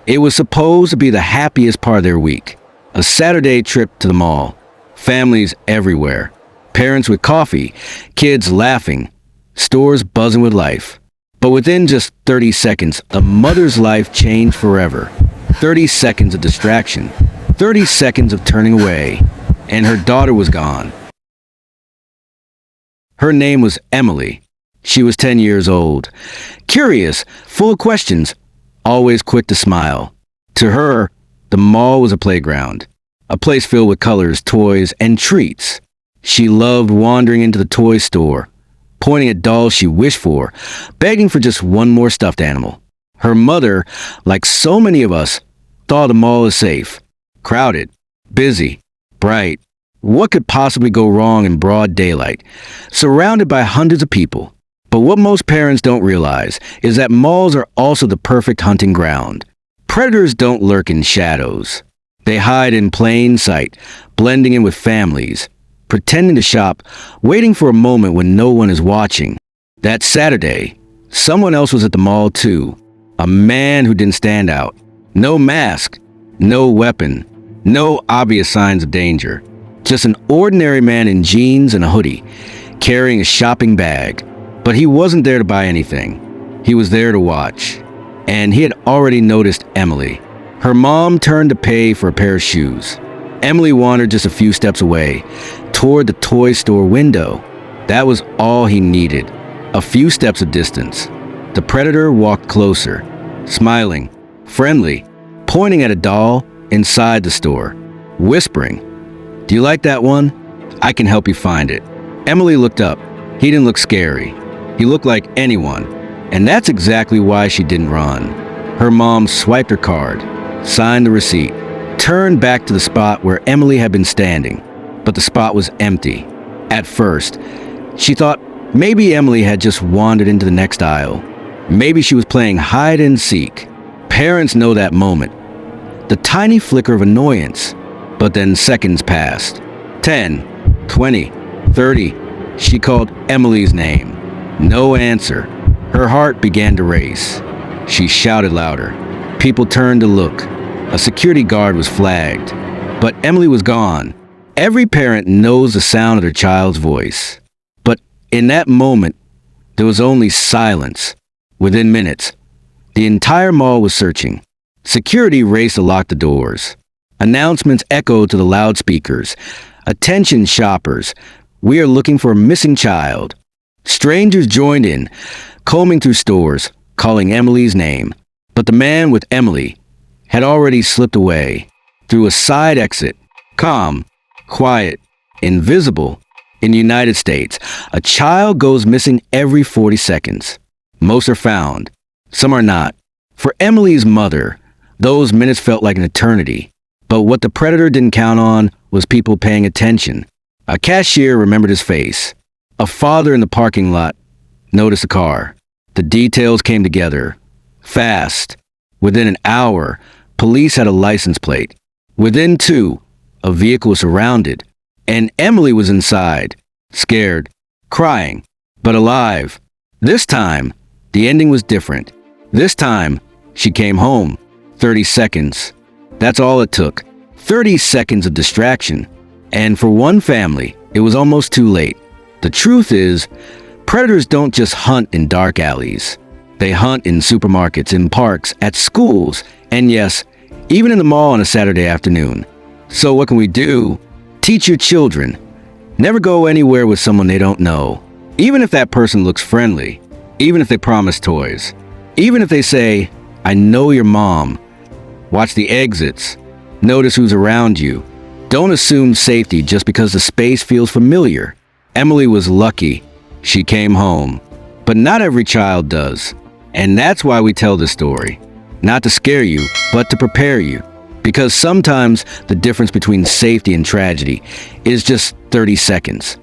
It was supposed to be the happiest part of their week. A Saturday trip to the mall. Families everywhere. Parents with coffee. Kids laughing. Stores buzzing with life. But within just 30 seconds, the mother's life changed forever. 30 seconds of distraction. 30 seconds of turning away. And her daughter was gone. Her name was Emily. She was 10 years old. Curious, full of questions, always quick to smile. To her, the mall was a playground, a place filled with colors, toys, and treats. She loved wandering into the toy store, pointing at dolls she wished for, begging for just one more stuffed animal. Her mother, like so many of us, thought the mall was safe, crowded, busy, bright. What could possibly go wrong in broad daylight, surrounded by hundreds of people? But what most parents don't realize is that malls are also the perfect hunting ground. Predators don't lurk in shadows. They hide in plain sight, blending in with families, pretending to shop, waiting for a moment when no one is watching. That Saturday, someone else was at the mall too. A man who didn't stand out. No mask, no weapon, no obvious signs of danger. Just an ordinary man in jeans and a hoodie, carrying a shopping bag. But he wasn't there to buy anything. He was there to watch. And he had already noticed Emily. Her mom turned to pay for a pair of shoes. Emily wandered just a few steps away, toward the toy store window. That was all he needed. A few steps of distance. The predator walked closer, smiling, friendly, pointing at a doll inside the store, whispering, "Do you like that one? I can help you find it." Emily looked up. He didn't look scary. He looked like anyone. And that's exactly why she didn't run. Her mom swiped her card, signed the receipt, turned back to the spot where Emily had been standing. But the spot was empty. At first, she thought maybe Emily had just wandered into the next aisle. Maybe she was playing hide and seek. Parents know that moment. The tiny flicker of annoyance. But then seconds passed. 10, 20, 30. She called Emily's name. No answer. Her heart began to race. She shouted louder. People turned to look. A security guard was flagged. But Emily was gone. Every parent knows the sound of their child's voice. But in that moment, there was only silence. Within minutes, the entire mall was searching. Security raced to lock the doors. Announcements echoed to the loudspeakers. "Attention shoppers, we are looking for a missing child." Strangers joined in, combing through stores, calling Emily's name. But the man with Emily had already slipped away through a side exit. Calm, quiet, invisible. In the United States, a child goes missing every 40 seconds. Most are found. Some are not. For Emily's mother, those minutes felt like an eternity. But what the predator didn't count on was people paying attention. A cashier remembered his face. A father in the parking lot noticed the car. The details came together. Fast. Within an hour, police had a license plate. Within 2, a vehicle was surrounded. And Emily was inside, scared, crying, but alive. This time, the ending was different. This time, she came home. 30 seconds. That's all it took. 30 seconds of distraction. And for one family, it was almost too late. The truth is, predators don't just hunt in dark alleys. They hunt in supermarkets, in parks, at schools, and yes, even in the mall on a Saturday afternoon. So what can we do? Teach your children. Never go anywhere with someone they don't know. Even if that person looks friendly. Even if they promise toys. Even if they say, "I know your mom." Watch the exits. Notice who's around you. Don't assume safety just because the space feels familiar. Emily was lucky. She came home. But not every child does. And that's why we tell this story. Not to scare you, but to prepare you. Because sometimes the difference between safety and tragedy is just 30 seconds.